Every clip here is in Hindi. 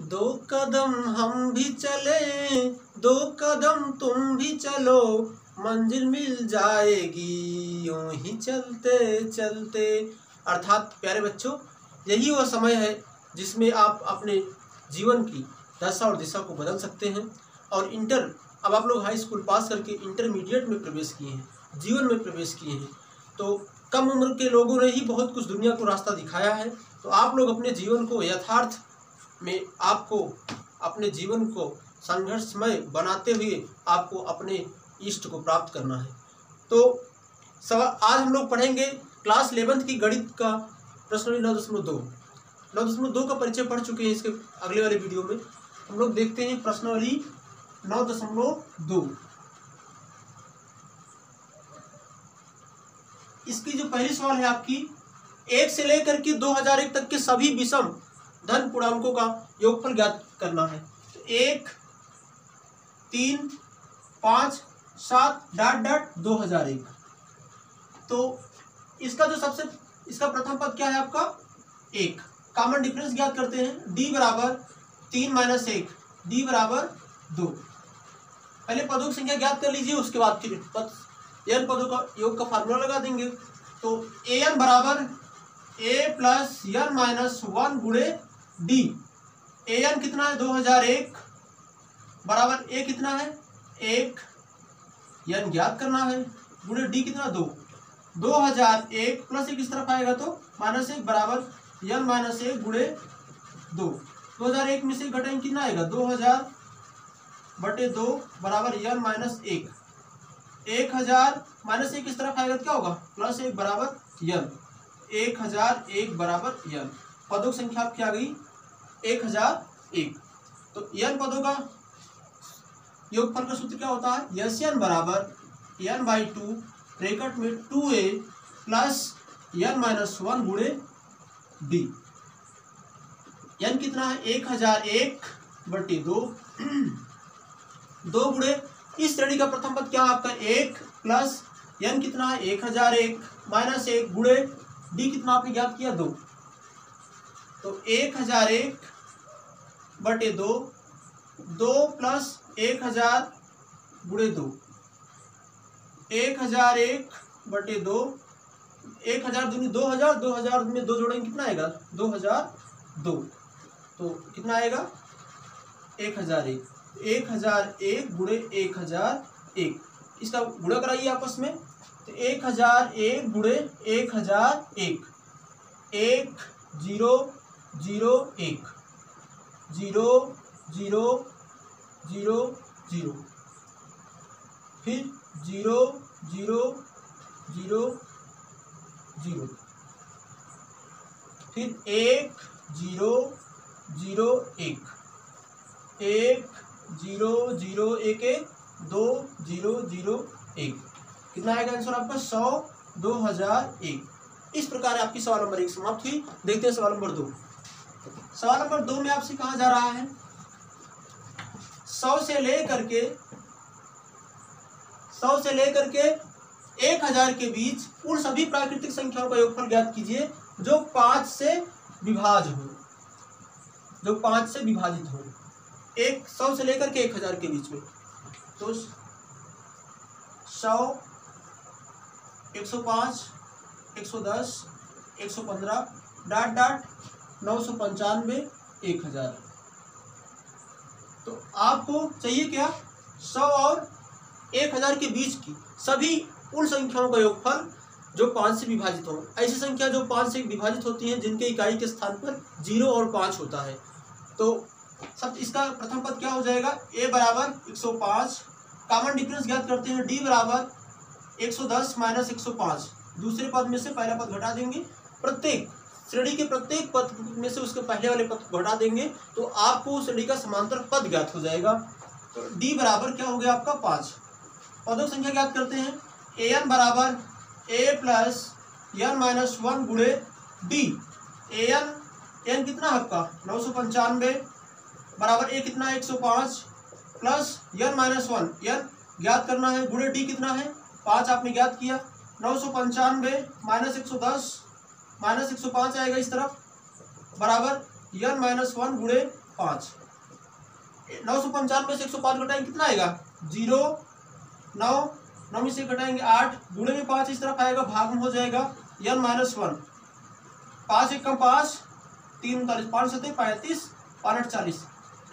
दो कदम हम भी चले, दो कदम तुम भी चलो, मंजिल मिल जाएगी यूं ही चलते चलते। अर्थात प्यारे बच्चों, यही वो समय है जिसमें आप अपने जीवन की दशा और दिशा को बदल सकते हैं। और अब आप लोग हाई स्कूल पास करके इंटरमीडिएट में प्रवेश किए हैं, जीवन में प्रवेश किए हैं, तो कम उम्र के लोगों ने ही बहुत कुछ दुनिया को रास्ता दिखाया है। तो आप लोग अपने जीवन को यथार्थ में, आपको अपने जीवन को संघर्षमय बनाते हुए आपको अपने इष्ट को प्राप्त करना है। तो आज हम लोग पढ़ेंगे क्लास 11th की गणित का प्रश्नावली 9.2 का परिचय पढ़ चुके हैं। इसके अगले वाले वीडियो में हम लोग देखते हैं प्रश्नावली 9.2। इसकी जो पहली सवाल है आपकी, 1 से लेकर के 2001 तक के सभी विषम धन पूर्णांकों का योगफल ज्ञात करना है। तो 1, 3, 5, 7 ... 2001। तो इसका प्रथम पद क्या है आपका 1। कॉमन डिफरेंस ज्ञात करते हैं। d बराबर 3 - 1, d बराबर 2। पहले पदों की संख्या ज्ञात कर लीजिए, उसके बाद फिर n पदों का योग का फार्मूला लगा देंगे। तो an बराबर a प्लस n माइनस 1 गुणे d। an कितना है 2001 बराबर a कितना है 1, n ज्ञात करना है, गुणे d कितना 2। 2001 प्लस 1 इस तरफ आएगा तो -1 बराबर n माइनस 1 गुणे 2। 2001 में से घटाएंगे कितना आएगा 2000/2 बराबर n माइनस 1। 1000 माइनस 1 इस तरफ आएगा तो क्या होगा +1 बराबर n। 1001 बराबर n। पदों की संख्या आपकी आ गई 1001। तो n पदों का योगफल का सूत्र क्या होता है, Sn बराबर n/2 ब्रैकेट में 2a प्लस n माइनस 1 गुणे d। n कितना है 1001/2 2 गुणे इस श्रेणी का प्रथम पद क्या है आपका 1 प्लस n कितना है 1001 माइनस 1 गुणे d कितना आपने ज्ञात किया 2। तो 1001/2 2 प्लस 1000 गुणे 2। 1001/2 1000 दूनी 2000, 2000 में 2 जोड़ेंगे कितना आएगा 2002। तो कितना आएगा 1001। 1001 गुणे 1001, इसका गुणा कराइए आपस में। तो 1001 गुणे 1001 1 0 0 1 0 0 0 0 फिर 0 0 0 0 फिर 1 0 0 1 1 0 0 1 1 2 0 0 1। कितना आएगा आंसर आपका 100 2001। इस प्रकार आपकी सवाल नंबर 1 समाप्त हुई। देखते हैं सवाल नंबर 2। सवाल नंबर 2 में आपसे कहा जा रहा है 100 से लेकर के 1000 के बीच उन सभी प्राकृतिक संख्याओं का योगफल ज्ञात कीजिए जो 5 से विभाज्य हो, जो 5 से विभाजित हो। 100 से लेकर के 1000 के बीच में। तो 100 105 110 115 ... 995 1000। तो आपको चाहिए क्या 100 और 1000 के बीच की सभी उन संख्याओं का योगफल जो 5 से विभाजित हो। ऐसी संख्या जो 5 से विभाजित होती हैं जिनके इकाई के स्थान पर 0 और 5 होता है। तो सब इसका प्रथम पद क्या हो जाएगा a बराबर 105। कॉमन डिफरेंस ज्ञात करते हैं। d बराबर 110 माइनस 105। दूसरे पद में से पहला पद घटा देंगे, प्रत्येक श्रेणी के प्रत्येक पद में से उसके पहले वाले पद घटा देंगे तो आपको श्रेणी का समांतर पद ज्ञात हो जाएगा। तो d बराबर क्या हो गया आपका 5। पदों की संख्या ज्ञात करते हैं। an बराबर a प्लस n माइनस 1 गुणे d। n कितना है आपका 995 बराबर a कितना है 105 प्लस n माइनस 1 n ज्ञात करना है, गुणे d कितना है 5 आपने ज्ञात किया। 995 माइनस 110 माइनस 105 आएगा इस तरफ बराबर n माइनस 1 गुणे 5। 995 में से 105 घटाएंगे कितना आएगा 0। 9 में से घटाएंगे 8, गुणे में 5 इस तरफ आएगा, भाग में हो जाएगा n -1। 5 एक कम 5, 3 39, 5 7 35, 5 8 40,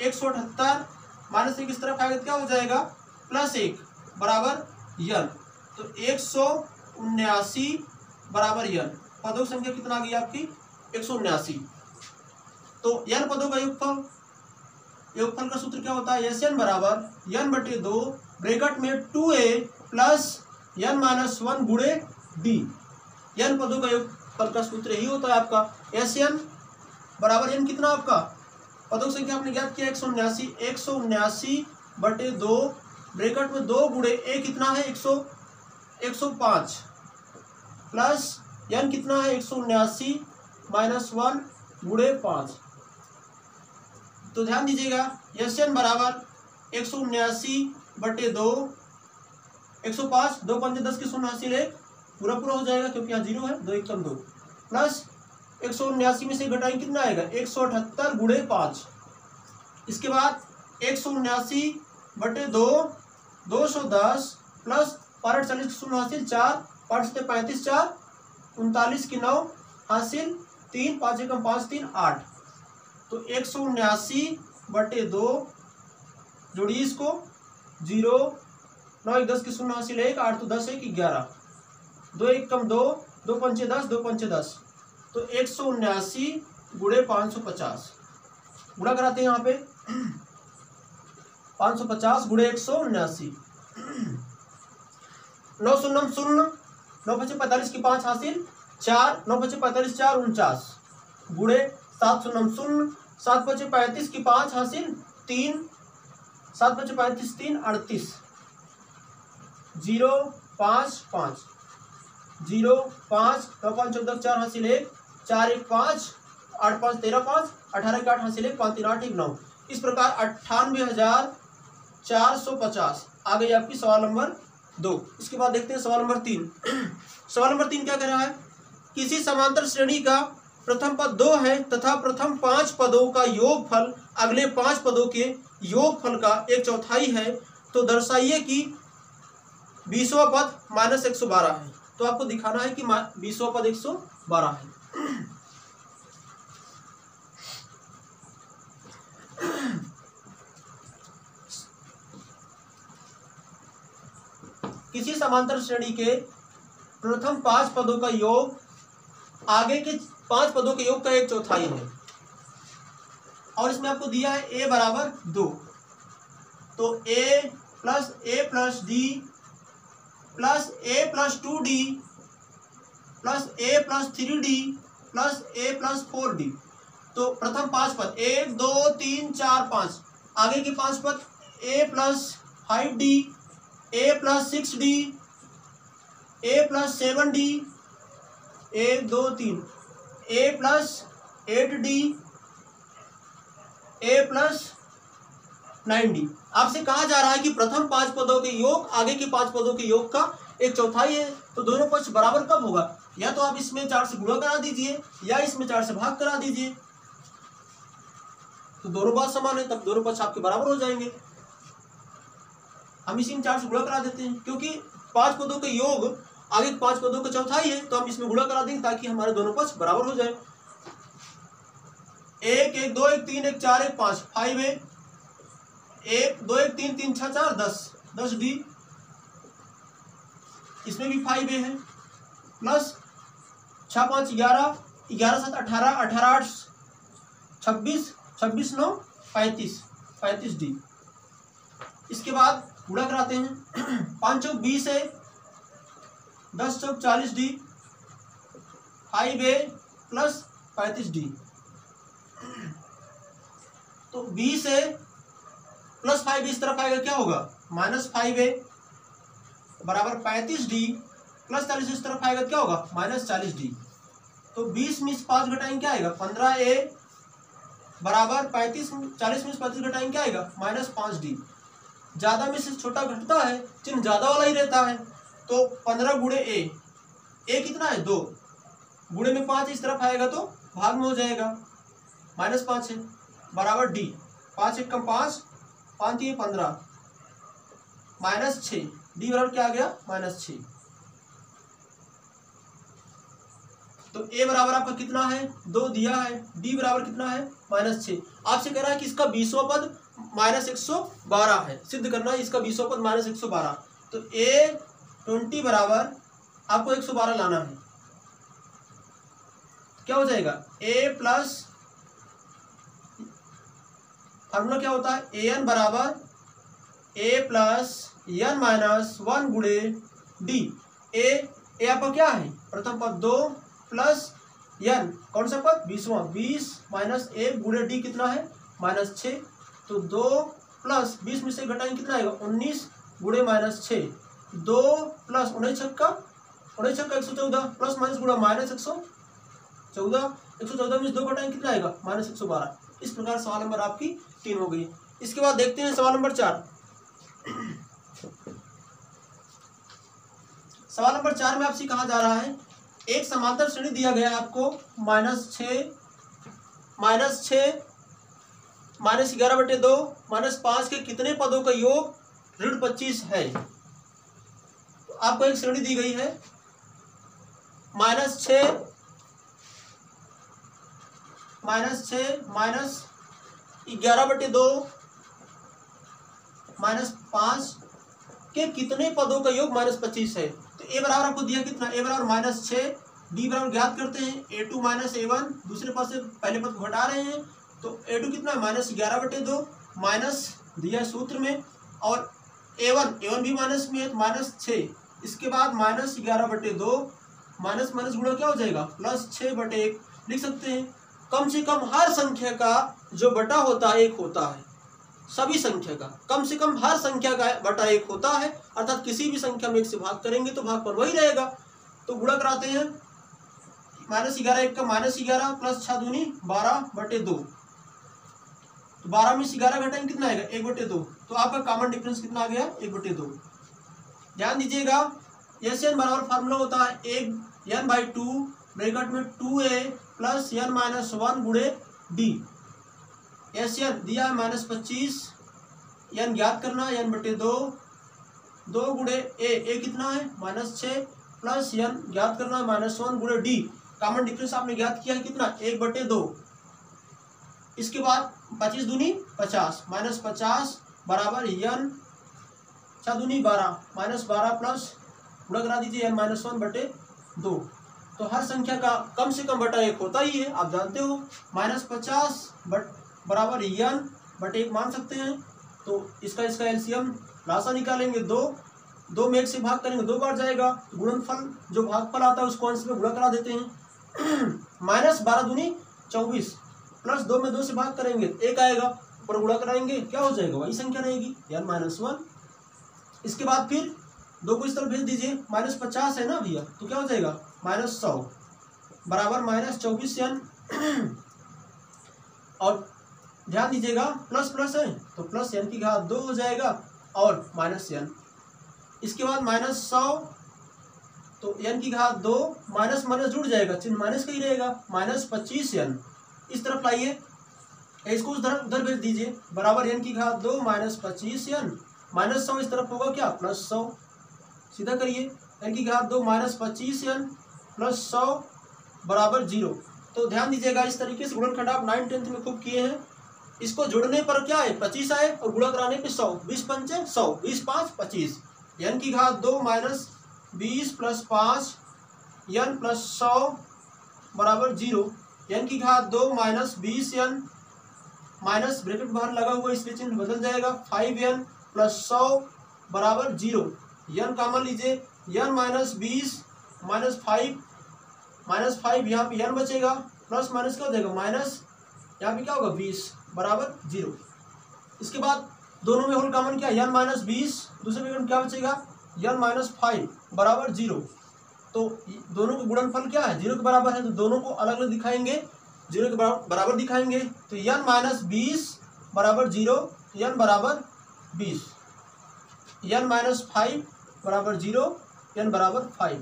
178 -1 इस तरफ आएगा, क्या हो जाएगा +1 बराबर n। तो 179 बराबर n। पदों की संख्या कितना आ गई आपकी 179। तो n पदों का योगफल का सूत्र क्या होता है Sn बराबर n/2 ब्रैकेट में 2a प्लस n - 1 गुणे d। n पदों का योगफल का सूत्र यही होता है आपका Sn बराबर n कितना आपका पदों की संख्या आपने ज्ञात किया 179। 179/2 ब्रैकेट में 2 गुणे a कितना है 105 प्लस n कितना है 179 -1 गुणे 5। तो ध्यान दीजिएगा Sn बराबर 179/2, 105, 2 5 10 की 0 हासिल 1 पूरा हो जाएगा क्योंकि यहाँ 0 है, 2 1 कम 2 प्लस 179 में से घटाएंगे कितना आएगा 178 गुणे 5। इसके बाद 179/2 210 प्लस 5 40 की 0 हासिल 4, 5 7 35, 4 39 की 9 हासिल 3, 5 1 5 3 8। तो 179/2 जोड़िए इसको 0, 9 1 10 की 0 हासिल 1, 8 तो 10 1 11, 2 1 कम 2, 2 5 10, 2 5 10। तो 179 गुणे 550 गुणा कराते हैं यहाँ पे 550 गुणे 179, 9 0 0, 9 5 45 की 5 हासिल 4, 9 5 45 4 49 गुणे 7 0 0, 7 5 35 की 5 हासिल 3, 7 5 35 3 38, 0 5 5, 0 5, 9 5 14 4 हासिल 1, 4 1 5, 8 5 13 5, 18 के 8 हासिल 1, 5 3 8 1 9। इस प्रकार 98,450 आ गई आपकी सवाल नंबर 2। इसके बाद देखते हैं सवाल नंबर 3। सवाल नंबर 3 क्या कह रहा है, किसी समांतर श्रेणी का प्रथम पद 2 है तथा प्रथम 5 पदों का योगफल अगले 5 पदों के योगफल का 1/4 है, तो दर्शाइए कि 20वां पद -112 है। तो आपको दिखाना है कि 20वां पद 112 है। किसी समांतर श्रेणी के प्रथम 5 पदों का योग आगे के 5 पदों के योग का 1/4 है और इसमें आपको दिया है a बराबर 2। तो a plus d plus a plus 2d plus a plus 3d plus a plus 4d। तो प्रथम 5 पद 1 2 3 4 5, आगे के 5 पद a plus 5d, a plus 6d, a plus 7d, 1 2 3, a plus 8d, a plus 9d। आपसे कहा जा रहा है कि प्रथम 5 पदों के योग आगे के 5 पदों के योग का 1/4 है। तो दोनों पक्ष बराबर कब होगा, या तो आप इसमें 4 से गुणा करा दीजिए या इसमें 4 से भाग करा दीजिए। तो दोनों बात समान है, तब दोनों पक्ष आपके बराबर हो जाएंगे। हम इसी में 4 से गुणा करा देते हैं क्योंकि 5 पदों के योग आगे 5 पदों का 1/4 है, तो हम इसमें गुणा करा देंगे ताकि हमारे दोनों पक्ष बराबर हो जाए। 1 1 2 1 3 1 4 1 5, 5a, 1 2 1 3 3 6 4 10, 10d, इसमें भी 5a है, प्लस 6 5 11, 11 7 18, 18 8 26, 26 9 35, 35d। इसके बाद गुणा कराते हैं 5 चौक 20 है, 10 चौक 40d, 5a प्लस 35d। तो 20 है प्लस 5 इस तरफ आएगा, क्या होगा -5a बराबर 35d प्लस 40 इस तरफ आएगा, क्या होगा -40d। तो 20 में 5 घटाएंगे क्या आएगा 15a बराबर 35, 40 में 35 घटाएंगे क्या आएगा -5d। ज्यादा में से छोटा घटता है, चिन्ह ज्यादा वाला ही रहता है। तो 15 गुणे a कितना है 2, गुणे में 5 इस तरफ आएगा तो भाग में हो जाएगा -5 है। बराबर डी। 5 एक कम 5, 5 3 15, -6, डी बराबर क्या आ गया -6। तो ए बराबर आपका कितना है 2 दिया है, डी बराबर कितना है -6। आपसे कह रहा है कि इसका 20वां पद -112 है, सिद्ध करना है इसका 20वां पद -112। तो A20 बराबर आपको 112 लाना है, क्या हो जाएगा A प्लस फार्मूला क्या होता है AN बराबर A प्लस n माइनस 1 गुणे डी। ए आपका क्या है प्रथम पद 2 प्लस n कौन सा पद 20वां, 20 माइनस 1 गुणे डी कितना है -6। तो 2 प्लस 20 में से घटाएंगे कितना आएगा 19 गुणे -6, 2 प्लस 19 छक्का 114 प्लस माइनस गुणा -114, 114 में 2 घटाएंगे कितना आएगा -112। इस प्रकार सवाल नंबर आपकी 3 हो गई। इसके बाद देखते हैं सवाल नंबर 4। सवाल नंबर 4 में आपसे कहा जा रहा है एक समांतर श्रेणी दिया गया है आपको -6 -11/2 -5 के कितने पदों का योग ऋण 25 है। तो आपको एक श्रेणी दी गई है -6 -11/2 -5 के कितने पदों का योग -25 है। तो ए बराबर आपको दिया कितना, ए बराबर -6, डी बराबर ज्ञात करते हैं A2 - A1, दूसरे पद से पहले पद को घटा रहे हैं। तो A2 कितना -11/2 माइनस दिया सूत्र में, और A1 भी माइनस में है तो -6, इसके बाद -11/2 माइनस माइनस गुणा क्या हो जाएगा +6/1 लिख सकते हैं। कम से कम हर संख्या का जो बटा होता है 1 होता है, सभी संख्या का कम से कम हर संख्या का बटा 1 होता है, अर्थात किसी भी संख्या में 1 से भाग करेंगे तो भाग पर वही रहेगा। तो गुणा कराते हैं -11 1 का -11 प्लस 6 दूनी 12/2, तो 12 में से 11 घटाएंगे कितना आएगा 1/2। तो आपका कॉमन डिफरेंस कितना आ गया 1/2। ध्यान दीजिएगा SN बराबर फार्मूला होता है 1n/2 ब्रैकेट में 2a प्लस n-1 गुणे डी। SN दिया है -25, n ज्ञात करना n/2, 2 गुणे a कितना है -6 प्लस n ज्ञात करना है -1 गुणे डी। कॉमन डिफरेंस आपने ज्ञात किया है कितना 1/2। इसके बाद 25 दूनी 50 -50 बराबर n 6 दूनी 12 -12 प्लस गुणा करा दीजिए n-1/2। तो हर संख्या का कम से कम बटा 1 होता ही है, आप जानते हो। -50 बराबर n/1 मान सकते हैं। तो इसका एलसीएम लासा निकालेंगे 2 में 1 से भाग करेंगे 2 बार जाएगा, गुणनफल जो भागफल आता है उसको अंश में गुणा करा देते हैं। -12 दूनी 24 प्लस 2 में 2 से भाग करेंगे 1 आएगा, ऊपर गुणा कराएंगे क्या हो जाएगा वही संख्या रहेगी n-1। इसके बाद फिर 2 को इस तरफ भेज दीजिए, -50 है ना भैया, तो क्या हो जाएगा -100 बराबर -24n। और ध्यान दीजिएगा प्लस प्लस है तो प्लस n की घात 2 हो जाएगा और -n। इसके बाद -100 तो n की घात 2 माइनस माइनस जुड़ जाएगा, चिन्ह माइनस का ही रहेगा, -25n। इस तरफ लाइए, इसको उधर भेज दीजिए, बराबर n की घात 2 -25n, -100 इस तरफ होगा क्या +100। सीधा करिए, n की घात 2 -25n प्लस 100 बराबर 0। तो ध्यान दीजिएगा इस तरीके से गुणनखंड आप 9th 10th में खूब किए हैं। इसको जोड़ने पर क्या है 25 आए और गुणा कराने पे 100, 20 पंचे 100, 20 5 25, n की घात 2 -20 प्लस 5 n प्लस 100 बराबर 0, n की घात 2 -20n माइनस ब्रैकेट बाहर लगा हुआ इसलिए चिन्ह बदल जाएगा, 5n प्लस 100 बराबर 0। n कॉमन लीजिए, n -20 -5 यहाँ पे n बचेगा, प्लस माइनस क्या हो जाएगा माइनस, यहाँ पे क्या होगा 20 बराबर 0। इसके बाद दोनों में होल कॉमन क्या n -20, दूसरे में क्या बचेगा n -5 बराबर 0। तो दोनों का गुणनफल क्या है 0 के बराबर है, तो दोनों को अलग अलग दिखाएंगे, 0 के बराबर दिखाएंगे। तो n -20 बराबर 0, n बराबर 20, n -5 बराबर 0, n बराबर 5।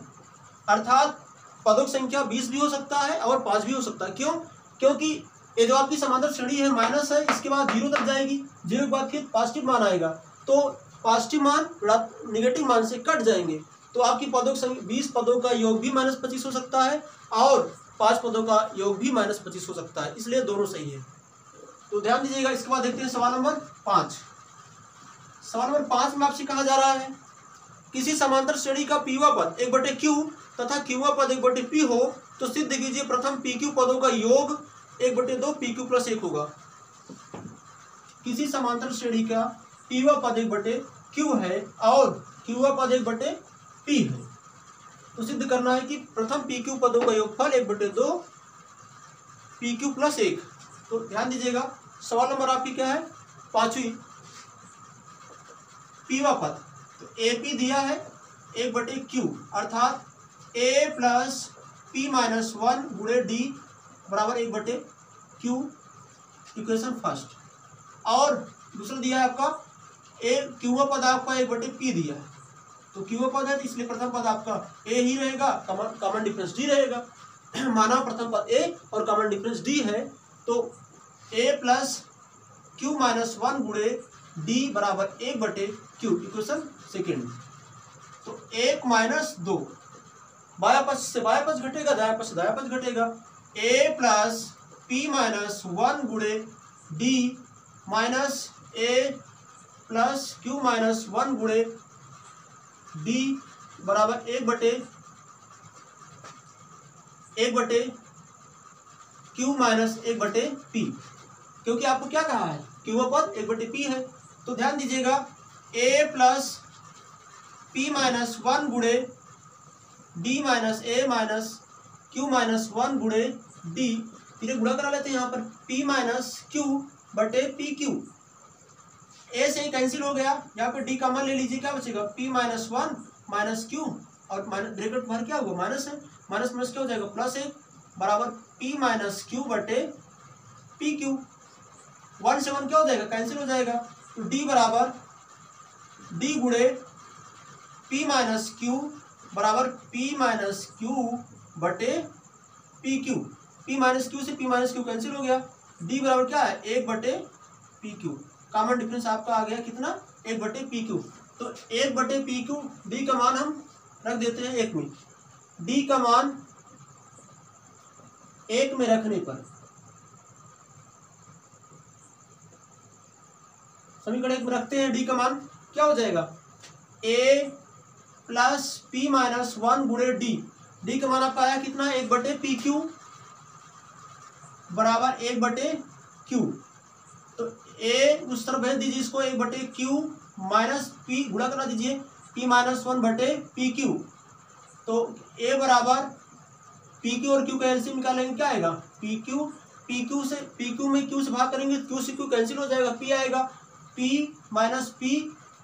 अर्थात पदों की संख्या 20 भी हो सकता है और 5 भी हो सकता है। क्यों? क्योंकि ये जो आपकी समांतर श्रेणी है माइनस है, इसके बाद 0 तक जाएगी, 0 के बाद फिर पॉजिटिव मान आएगा, तो पॉजिटिव मान निगेटिव मान से कट जाएंगे, तो आपकी पदों की 20 पदों का योग भी -25 हो सकता है और 5 पदों का योग भी -25 हो सकता है, इसलिए दोनों सही है। तो ध्यान दीजिएगा। इसके बाद देखते हैं सवाल नंबर 5। सवाल नंबर 5 में आपसे कहा जा रहा है किसी समांतर श्रेणी का पीवा पद 1/q तथा क्यूवा पद 1/p हो तो सिद्ध कीजिए प्रथम pq पदों का योग 1/2 pq + 1 होगा। किसी समांतर श्रेणी का पीवा पद 1/q है और क्यूवा पद 1/p है, तो सिद्ध करना है कि प्रथम pq पदों का योगफल 1/2 pq + 1। तो ध्यान दीजिएगा, सवाल नंबर आपकी क्या है, 5वीं, पीवा पद, तो AP दिया है 1/q अर्थात A + p - 1 × d बराबर 1/q, इक्वेशन फर्स्ट। और दूसरा दिया है आपका क्यूवा पद आपका 1/p दिया है, तो क्यूवा पद है तो इसलिए प्रथम पद आपका A ही रहेगा, कॉमन डिफरेंस d रहेगा। माना प्रथम पद A और कॉमन डिफरेंस d है, तो A + q - 1 × d बराबर 1/q, इक्वेशन सेकेंड। तो 1 - 2, बाया पक्ष से बाया पक्ष घटेगा, दाया पक्ष से दाया पक्ष घटेगा। A + p - 1 × d minus A + q - 1 × d बराबर 1/q - 1/p, क्योंकि आपको क्या कहा है, क्यूवा पद 1/p है। तो ध्यान दीजिएगा, A + p - 1 × d - A - q - 1 × d, इन्हें गुणा करा लेते हैं यहाँ पर, p - q/pq, A से ही कैंसिल हो गया, यहाँ पे d कॉमन ले लीजिए, क्या बचेगा, p - 1 - q और ब्रैकेट बाहर क्या होगा, माइनस है, माइनस माइनस क्या हो जाएगा, +1 बराबर p - q/pq। 1 से 1 क्या हो जाएगा, कैंसिल हो जाएगा, तो d बराबर d × p - q बराबर p - q/pq, p - q से p - q कैंसिल हो गया, d बराबर क्या है, 1/pq, कॉमन डिफरेंस आपका आ गया कितना, 1/pq। तो 1/pq, d का मान हम रख देते हैं 1 में, d का मान 1 में रखने पर समीकरण 1 में रखते हैं, d का मान क्या हो जाएगा, A + p - 1 × d का मान आपका आया कितना, 1/pq बराबर 1/q। तो A उस तरफ भेज दीजिए इसको, 1/q - p गुणा करा दीजिए p - 1/pq, तो A बराबर pq और q का एलसीएम निकालेंगे, क्या आएगा, pq से pq में q से भाग करेंगे, q से q कैंसिल हो जाएगा, p आएगा, p - p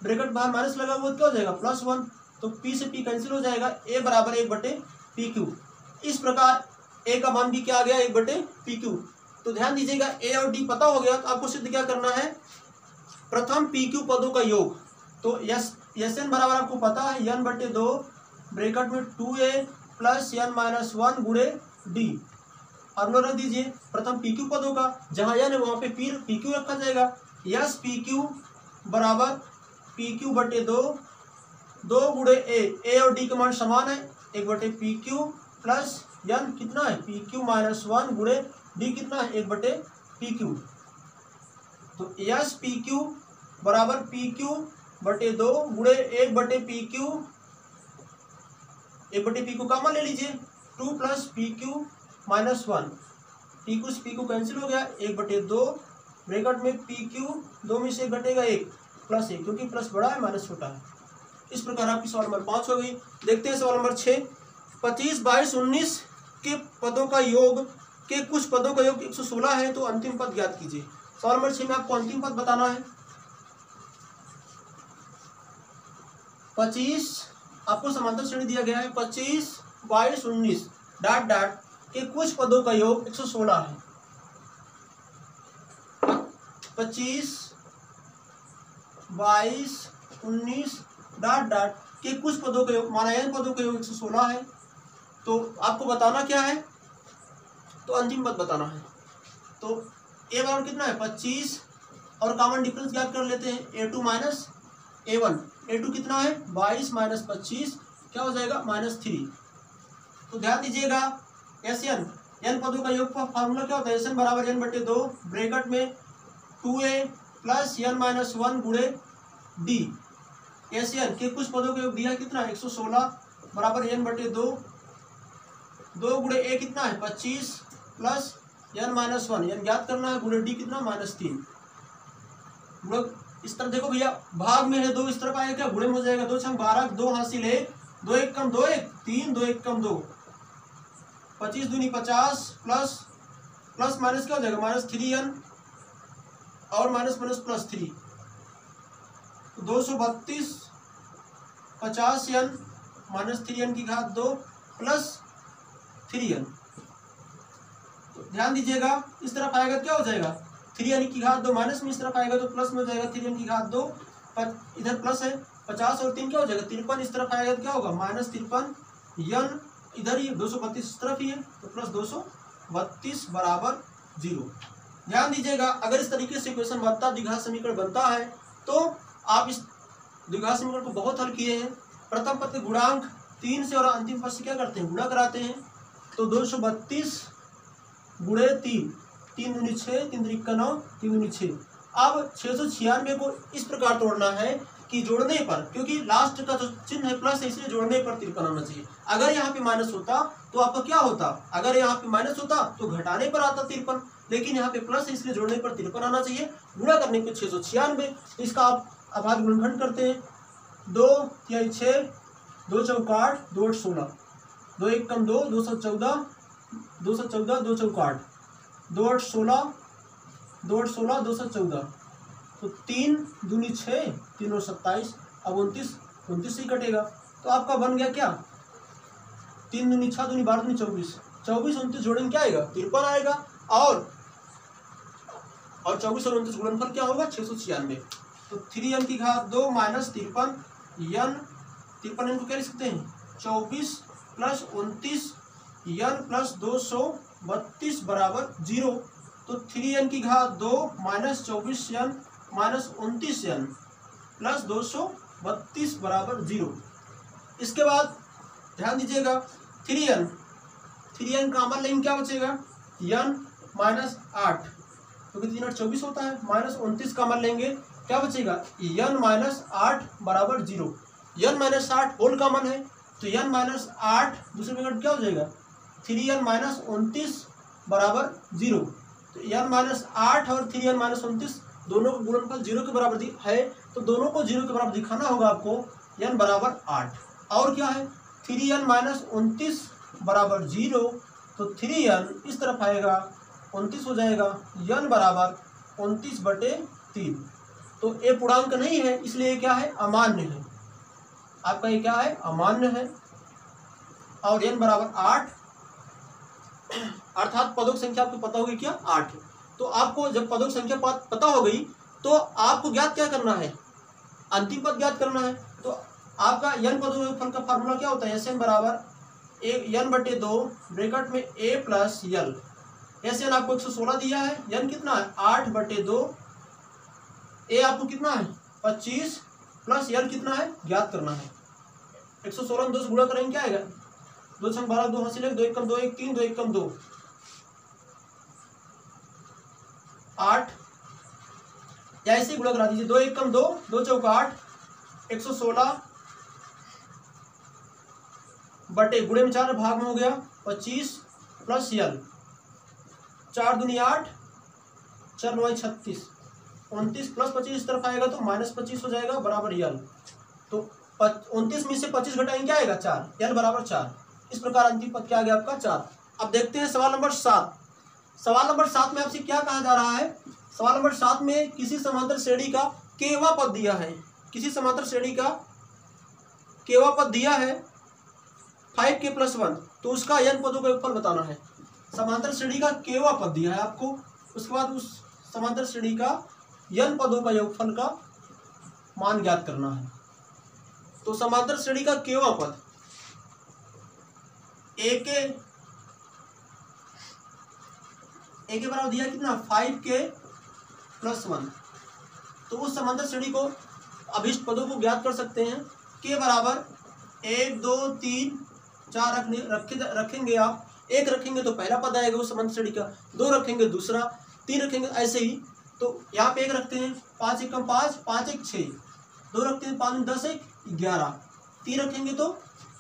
ब्रैकेट बाहर माइनस लगा हुआ, क्या हो जाएगा, +1, तो p से p कैंसिल हो जाएगा, A बराबर 1/pq। इस प्रकार A का मान भी क्या आ गया, 1/pq। तो ध्यान दीजिएगा, A और D पता हो गया, तो आपको सिद्ध क्या करना है, प्रथम pq पदों का योग, तो Sn बराबर आपको पता है n/2 ब्रैकेट में 2a + n - 1 × d, और रख दीजिए प्रथम pq पदों का, जहां n है वहां पे pq रखा जाएगा, यस pq बराबर pq/2 2 × a और d का मान समान है, 1/pq + n कितना है, pq - 1 × d कितना है, 1/pq। तो यस pq बराबर pq/2 × 1/pq कॉमन ले लीजिए, 2 + pq - 1, pq से pq कैंसिल हो गया, 1/2 ब्रैकेट में pq, 2 में से घटेगा 1 +1, क्योंकि प्लस बड़ा है माइनस छोटा है। इस प्रकार आपकी सवाल नंबर 5 हो गई। देखते हैं सवाल नंबर 6, 25, 22, 19 के पदों का योग के कुछ पदों का योग 116 है, तो अंतिम पद ज्ञात कीजिए। सवाल नंबर 6 में आपको अंतिम पद बताना है। 25 आपको समांतर श्रेणी दिया गया है, 25, 22, 19 ... के कुछ पदों का योग 116 है। 25, 22, 19 ... के कुछ पदों का योग, माना n पदों का योग 116 है, तो आपको बताना क्या है, तो अंतिम पद बताना है। तो ए बराबर कितना है 25 और कॉमन डिफरेंस ज्ञात कर लेते हैं a2 माइनस a1। a2 कितना है 22 माइनस 25 क्या हो जाएगा -3। तो ध्यान दीजिएगा Sn n पदों का योग का फार्मूला क्या होता है Sn बराबर n/2 ब्रैकेट में 2a प्लस n-1 गुणे d। Sn के कुछ पदों का योग दिया है कितना 116 बराबर n/2 2 गुणे a कितना है 25 प्लस n-1 n ज्ञात करना है गुणे d कितना -3। इस तरफ देखो भैया भाग में है 2 इस तरफ आएगा क्या गुणे में हो जाएगा 2 छंग 12 2 हासिल 1 2 1 कम 2 1 3 2 1 कम 2 25 दूनी 50 प्लस माइनस क्या हो जाएगा -3n और माइनस +3 232 50n -3n की घात 2 प्लस 3n। तो ध्यान दीजिएगा इस तरफ आएगा क्या हो जाएगा 3n की घात 2 माइनस में इस तरफ आएगा तो प्लस में हो जाएगा 3n की घात 2 इधर प्लस है 50 और 3 क्या हो जाएगा 53 इस तरफ आएगा तो क्या होगा -53n इधर ही 232 इस तरफ ही है तो प्लस 232 बराबर 0। ध्यान दीजिएगा अगर इस तरीके से इक्वेशन बनता द्विघात समीकरण बनता है तो आप इस द्विघात समीकरण को बहुत हल किए हैं। प्रथम पद के गुणांक 3 से और अंतिम पद से क्या करते हैं गुणा कराते हैं। तो 232 गुणे 3 3 दूनी 6 3 दूनी 9 3 दूनी 6। अब 696 को इस प्रकार तोड़ना है कि जोड़ने पर क्योंकि लास्ट का जो चिन्ह है प्लस है इसलिए जोड़ने पर 53 आना चाहिए। अगर यहाँ पे माइनस होता तो आपका क्या होता अगर यहाँ पे माइनस होता तो घटाने पर आता 53 लेकिन यहाँ पे प्लस है इसलिए जोड़ने पर 53 आना चाहिए। गुणा करने पे 696 तो इसका आप अभाज्य गुणनखंड करते हैं 2 तिहाई 6 2 चौक 8 2 8 16 2 1 कम 2 214 214 2 चौक 8 2 8 16 2 8 16 214 तो 3 दूनी 6 3 और 27 अब 29 से ही कटेगा तो आपका बन गया क्या 3 दूनी 6 दूनी 12 दूनी 24 24 29 जोड़ेंगे क्या आएगा 53 आएगा और 24 और 29 गुणनफल क्या होगा 696। तो 3n की घात 2 माइनस 53 n 53n को क्या लिख सकते हैं 24 प्लस 29 n प्लस 232 बराबर 0। तो 3n की घात 2 minus 24n minus 29n plus 232 बराबर 0। इसके बाद ध्यान दीजिएगा 3n कॉमन लेंगे क्या बचेगा n माइनस 8 क्योंकि 3 8 24 होता है माइनस 29 कॉमन लेंगे क्या बचेगा n माइनस 8 बराबर 0। n माइनस 8 होल कॉमन है तो n माइनस 8 दूसरे ब्रैकेट क्या हो जाएगा 3n माइनस 29 बराबर 0। तो n माइनस 8 और 3n माइनस 29 दोनों का गुणनफल 0 के बराबर है तो दोनों को 0 के बराबर दिखाना होगा आपको n बराबर 8 और क्या है 3n माइनस 29 बराबर 0। तो 3n इस तरफ आएगा 29 हो जाएगा n बराबर 29/3। तो ए पूर्णांक नहीं है इसलिए क्या है अमान्य है आपका ये क्या है अमान्य है और n बराबर 8 अर्थात पदों की संख्या आपको पता होगी क्या 8। तो आपको जब पदों की संख्या पता हो गई तो आपको ज्ञात क्या करना है अंतिम पद ज्ञात करना है। तो आपका n पदों के फल का फार्मूला क्या होता है Sn बराबर n/2 ब्रैकेट में a प्लस l। Sn आपको 116 दिया है n कितना है 8/2 a आपको कितना है 25 प्लस l कितना है ज्ञात करना है। 116 2 से गुणा करेंगे क्या आएगा 2 छंग 12 2 हासिल 2 1 कम 2 1 3 2 1 कम 2 8 या ऐसे गुणा करा दीजिए 2 1 कम 2 2 चौक 8 116 बटे गुणे में 4 भाग में हो गया 25 प्लस l 4 दूनी 8 4 9 36 29 प्लस 25 इस तरफ आएगा तो माइनस 25 हो जाएगा बराबर l। तो 29 में से 25 घटाएंगे क्या आएगा 4 l बराबर 4। इस प्रकार अंतिम पद क्या आ गया आपका 4। अब देखते हैं सवाल नंबर 7। सवाल नंबर 7 में आपसे क्या कहा जा रहा है सवाल नंबर 7 में किसी समांतर श्रेणी का केवा पद दिया है किसी समांतर श्रेणी का केवा पद दिया है 5k + 1 तो उसका n पदों का योगफल बताना है। समांतर श्रेणी का केवा पद दिया है आपको उसके बाद उस समांतर श्रेणी का n पदों का योगफल का मान ज्ञात करना है। तो समांतर श्रेणी का केवा पद ए के बराबर दिया कितना 5k + 1। तो उस समांतर श्रेणी को अभिष्ट पदों को ज्ञात कर सकते हैं। के बराबर 1 2 3 4 रखेंगे आप। 1 रखेंगे तो पहला पद आएगा उस समांतर श्रेणी का, 2 रखेंगे दूसरा, 3 रखेंगे ऐसे ही। तो यहाँ पे 1 रखते हैं, 5 × 5 5 × 6, 2 रखते हैं 5 × 10 11, 3 रखेंगे तो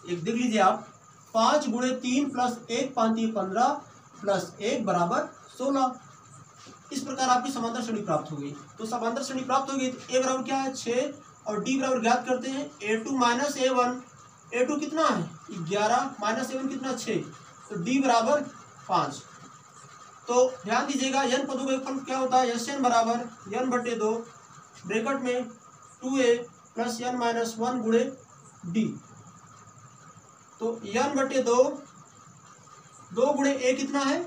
एक देख लीजिए आप 5 × 3 + 1 5 × 15 + 1 = 16। इस प्रकार आपकी समांतर श्रेणी प्राप्त हो गई। तो समांतर श्रेणी प्राप्त हो गई तो ए बराबर क्या है 6 और डी बराबर ज्ञात करते हैं a2 - a1। a2 कितना है 11 - a1 कितना 6, तो डी बराबर 5। तो ध्यान दीजिएगा n पदों का योगफल क्या होता है Sn बराबर n/2 ब्रैकेट में 2a + n - 1 × d। तो n/2 2 × a कितना है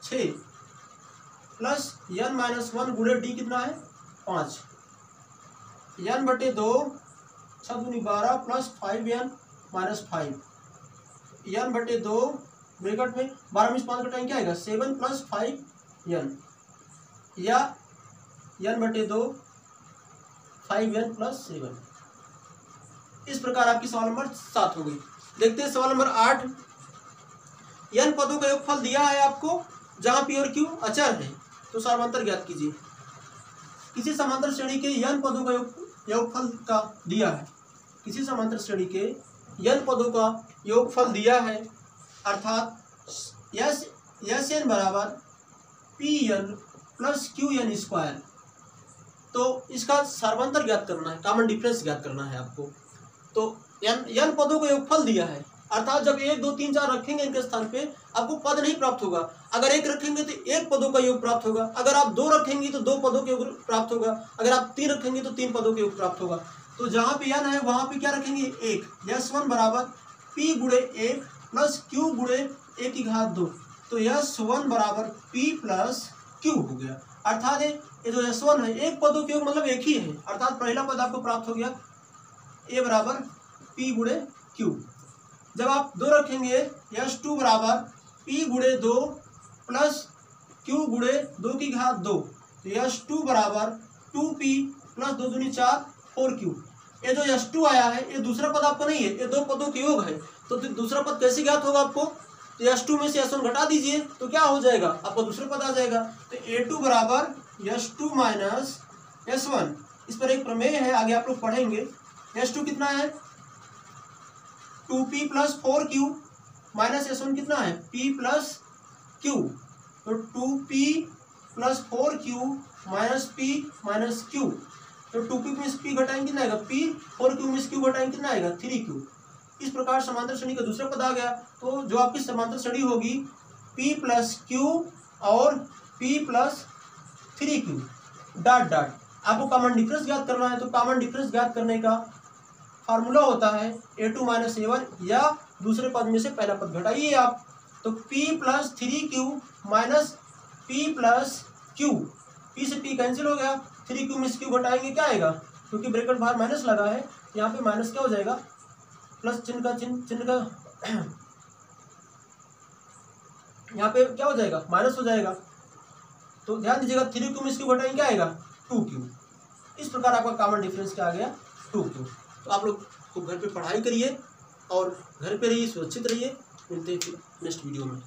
6 प्लस n - 1 × d कितना है 5। n/2 6 × 12 + 5n - 5 n/2 ब्रैकेट में 12 में 5 का टाइम क्या आएगा 7 + 5n या n/2 5n + 7। इस प्रकार आपकी सवाल नंबर 7 हो गई। देखते हैं सवाल नंबर 8। n पदों का योगफल दिया है आपको जहां p और q अचर है, तो समांतर ज्ञात कीजिए। किसी समांतर श्रेणी के n पदों का योगफल का दिया है, किसी समांतर श्रेणी के n पदों का योगफल दिया है, अर्थात Sn बराबर Pn + Qn²। तो इसका सर्वांतर ज्ञात करना है, कॉमन डिफरेंस ज्ञात करना है आपको। तो n पदों को योगफल दिया है, अर्थात जब 1 2 3 4 रखेंगे इनके स्थान पे आपको पद नहीं प्राप्त होगा। अगर 1 रखेंगे तो 1 पदों का योग प्राप्त होगा, अगर आप 2 रखेंगे तो 2 पदों का योग प्राप्त होगा, अगर आप 3 रखेंगे तो 3 पदों का योग प्राप्त होगा। तो जहाँ पे n है वहाँ पे क्या रखेंगे 1। S1 बराबर P × 1 + Q × 1⁵2। तो S1 बराबर P + Q हो गया। अर्थात ये जो S1 है एक पदों के योग मतलब एक ही है, अर्थात पहला पद आपको प्राप्त हो गया A बराबर P × Q। जब आप 2 रखेंगे S2 बराबर P × 2 + Q × 2⁵2। तो S2 बराबर 2P + 2 दूनी 4 4Q। ये जो S2 आया है ये दूसरा पद आपका नहीं है, ये 2 पदों के योग है। तो दूसरा पद कैसे ज्ञात होगा आपको, तो S2 में से S1 घटा दीजिए तो क्या हो जाएगा आपको दूसरा पद आ जाएगा। तो A2 बराबर S2 - S1। इस पर एक प्रमेय है, आगे आप लोग पढ़ेंगे। S2 कितना है 2P + 4Q - S1 कितना है P + Q। तो 2P + 4Q - P - Q। तो 2P में P घटाएंगे कितना आएगा P, 4Q में Q घटाएंगे कितना आएगा 3Q। इस प्रकार समांतर श्रेणी का दूसरा पद आ गया। तो जो आपकी समांतर श्रेणी होगी P + Q और P + 3Q डॉट डॉट। आपको कॉमन डिफरेंस ज्ञात करना है, तो कॉमन डिफरेंस ज्ञात करने का फार्मूला होता है A2 - A1 या दूसरे पद में से पहला पद घटाइए आप। तो P + 3Q - P + Q, P से P कैंसिल हो गया, 3Q में Q घटाएंगे क्या आएगा, क्योंकि ब्रैकेट बाहर माइनस लगा है, यहाँ पे माइनस क्या हो जाएगा प्लस चिन्ह का यहाँ पे क्या हो जाएगा माइनस हो जाएगा। तो ध्यान दीजिएगा 3Q में Q घटाएंगे क्या आएगा 2Q। इस प्रकार आपका कॉमन डिफरेंस क्या आ गया 2Q। तो आप लोग खूब घर पे पढ़ाई करिए और घर पे रहिए, सुरक्षित रहिए। मिलते हैं नेक्स्ट वीडियो में।